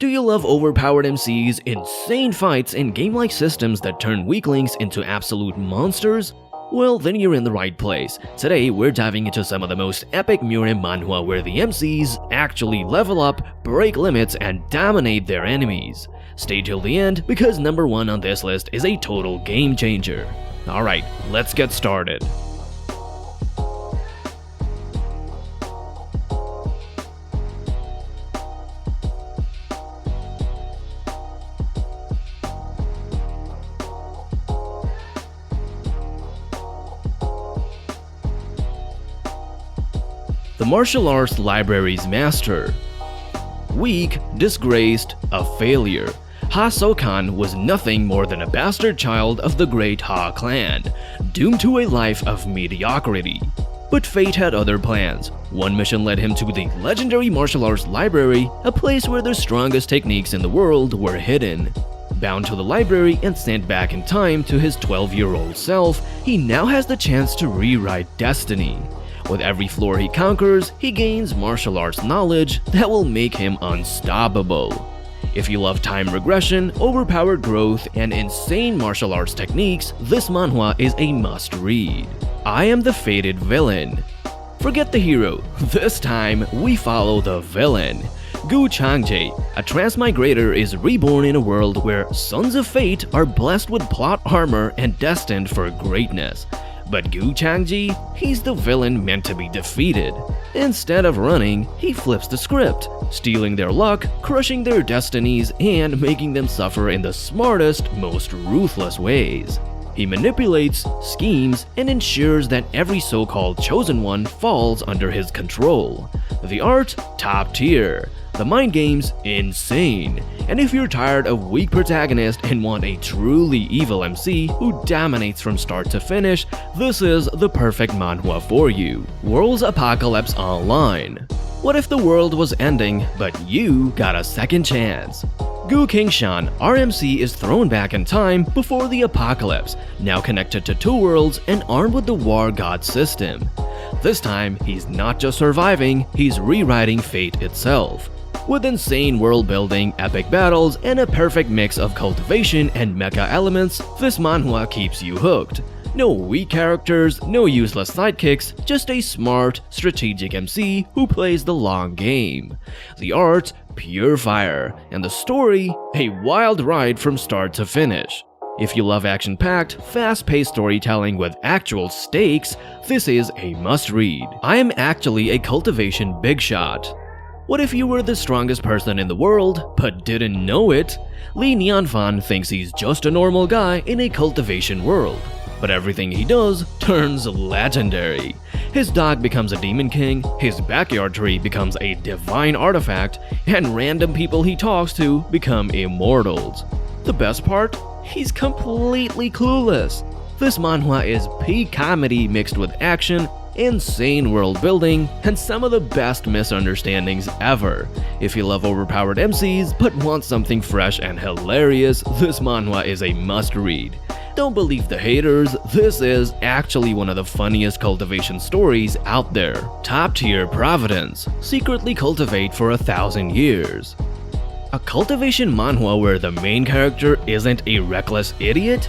Do you love overpowered MCs, insane fights, and game-like systems that turn weaklings into absolute monsters? Well, then you're in the right place. Today, we're diving into some of the most epic Murim manhwa where the MCs actually level up, break limits, and dominate their enemies. Stay till the end, because number one on this list is a total game changer. Alright, let's get started. The martial arts library's master. Weak, disgraced, a failure, Ha Sokan was nothing more than a bastard child of the great Ha clan, doomed to a life of mediocrity. But fate had other plans. One mission led him to the legendary martial arts library, a place where the strongest techniques in the world were hidden. Bound to the library and sent back in time to his 12-year-old self, he now has the chance to rewrite destiny. With every floor he conquers, he gains martial arts knowledge that will make him unstoppable. If you love time regression, overpowered growth, and insane martial arts techniques, this manhwa is a must-read. I am the fated villain. Forget the hero, this time we follow the villain. Gu Changjae, a transmigrator, is reborn in a world where sons of fate are blessed with plot armor and destined for greatness. But Gu Changji, he's the villain meant to be defeated. Instead of running, he flips the script, stealing their luck, crushing their destinies, and making them suffer in the smartest, most ruthless ways. He manipulates, schemes, and ensures that every so-called chosen one falls under his control. The art, top tier. The mind games, insane. And if you're tired of weak protagonists and want a truly evil MC who dominates from start to finish, this is the perfect manhwa for you. World's Apocalypse Online. What if the world was ending, but you got a second chance? Gu Kingshan, RMC, is thrown back in time before the apocalypse, now connected to two worlds and armed with the War God system. This time, he's not just surviving, he's rewriting fate itself. With insane world building, epic battles, and a perfect mix of cultivation and mecha elements, this manhwa keeps you hooked. No weak characters, no useless sidekicks, just a smart, strategic MC who plays the long game. The art, pure fire, and the story, a wild ride from start to finish. If you love action-packed, fast-paced storytelling with actual stakes, this is a must-read. I am actually a cultivation big shot. What if you were the strongest person in the world, but didn't know it? Lee Nianfan thinks he's just a normal guy in a cultivation world, but everything he does turns legendary. His dog becomes a demon king, his backyard tree becomes a divine artifact, and random people he talks to become immortals. The best part? He's completely clueless. This manhwa is peak comedy mixed with action, insane world building, and some of the best misunderstandings ever. If you love overpowered MCs but want something fresh and hilarious, this manhwa is a must-read. Don't believe the haters, this is actually one of the funniest cultivation stories out there. Top tier Providence. Secretly cultivate for 1,000 years. A cultivation manhwa where the main character isn't a reckless idiot?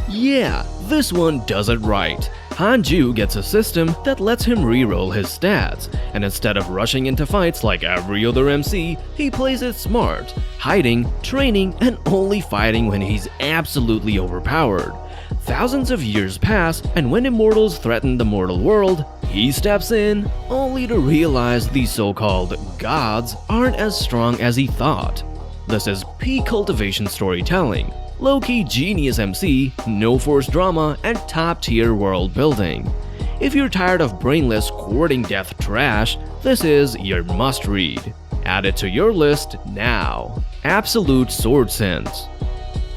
Yeah, this one does it right. Hanju gets a system that lets him reroll his stats, and instead of rushing into fights like every other MC, he plays it smart, hiding, training, and only fighting when he's absolutely overpowered. Thousands of years pass, and when immortals threaten the mortal world, he steps in, only to realize these so-called gods aren't as strong as he thought. This is peak cultivation storytelling. Low-key genius MC, no forced drama, and top-tier world building. If you're tired of brainless courting death trash, this is your must-read. Add it to your list now. Absolute Sword Sense.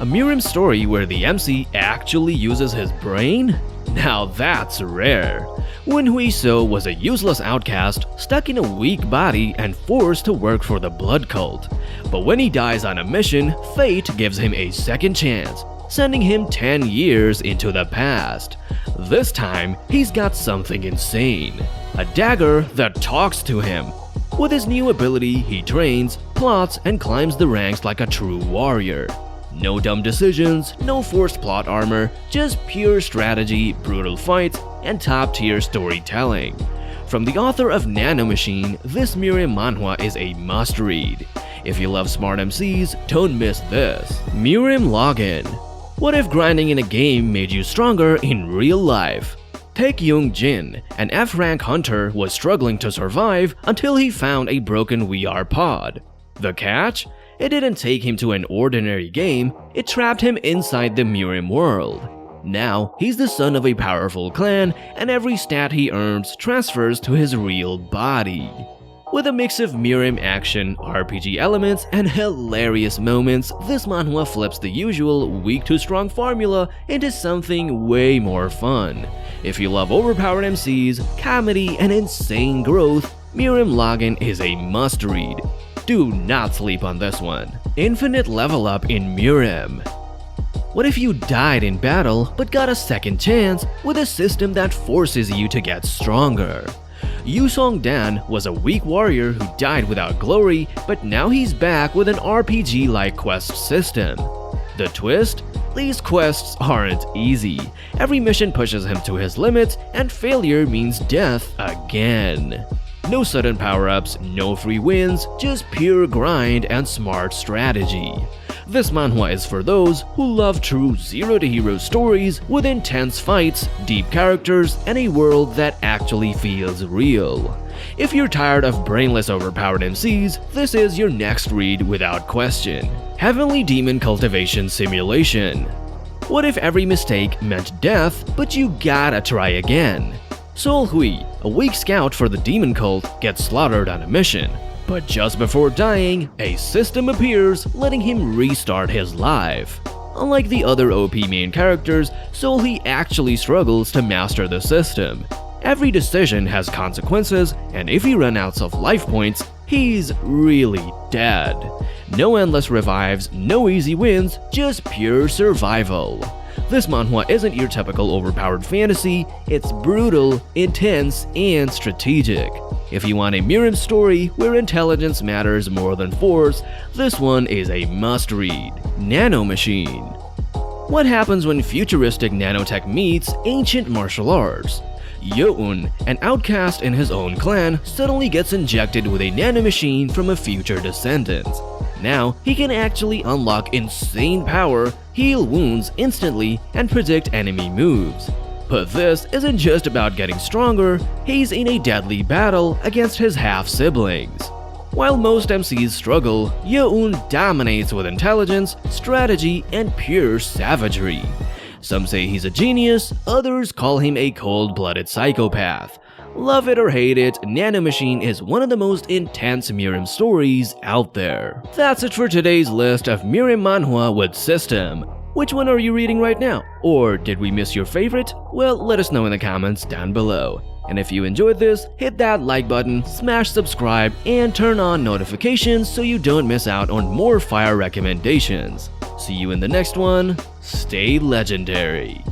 A Murim story where the MC actually uses his brain? Now that's rare. Wen Huiso was a useless outcast, stuck in a weak body and forced to work for the blood cult. But when he dies on a mission, fate gives him a second chance, sending him 10 years into the past. This time, he's got something insane. A dagger that talks to him. With his new ability, he trains, plots, and climbs the ranks like a true warrior. No dumb decisions, no forced plot armor, just pure strategy, brutal fights, and top-tier storytelling. From the author of Nanomachine, this Murim manhwa is a must-read. If you love smart MCs, don't miss this. Murim Login. What if grinding in a game made you stronger in real life? Taekyung Jin, an F-rank hunter, was struggling to survive until he found a broken VR pod. The catch? It didn't take him to an ordinary game, it trapped him inside the Murim world. Now, he's the son of a powerful clan, and every stat he earns transfers to his real body. With a mix of Murim action, RPG elements, and hilarious moments, this manhwa flips the usual weak-to-strong formula into something way more fun. If you love overpowered MCs, comedy, and insane growth, Murim Login is a must-read. Do not sleep on this one. Infinite level up in Murim. What if you died in battle but got a second chance with a system that forces you to get stronger? Yusong Dan was a weak warrior who died without glory, but now he's back with an RPG-like quest system. The twist? These quests aren't easy. Every mission pushes him to his limits, and failure means death again. No sudden power-ups, no free wins, just pure grind and smart strategy. This manhwa is for those who love true zero-to-hero stories with intense fights, deep characters, and a world that actually feels real. If you're tired of brainless overpowered MCs, this is your next read without question. Heavenly Demon Cultivation Simulation. What if every mistake meant death, but you gotta try again? Sol Hui, a weak scout for the demon cult, gets slaughtered on a mission. But just before dying, a system appears, letting him restart his life. Unlike the other OP main characters, Sol Hui actually struggles to master the system. Every decision has consequences, and if he runs out of life points, he's really dead. No endless revives, no easy wins, just pure survival. This manhwa isn't your typical overpowered fantasy, it's brutal, intense, and strategic. If you want a Murim story where intelligence matters more than force, this one is a must-read. Nanomachine. What happens when futuristic nanotech meets ancient martial arts? Yoon, an outcast in his own clan, suddenly gets injected with a nanomachine from a future descendant. Now, he can actually unlock insane power, heal wounds instantly, and predict enemy moves. But this isn't just about getting stronger, he's in a deadly battle against his half-siblings. While most MCs struggle, Yoon dominates with intelligence, strategy, and pure savagery. Some say he's a genius, others call him a cold-blooded psychopath. Love it or hate it, Nanomachine is one of the most intense Murim stories out there. That's it for today's list of Murim manhwa with system. Which one are you reading right now? Or did we miss your favorite? Well, let us know in the comments down below. And if you enjoyed this, hit that like button, smash subscribe, and turn on notifications so you don't miss out on more fire recommendations. See you in the next one. Stay legendary.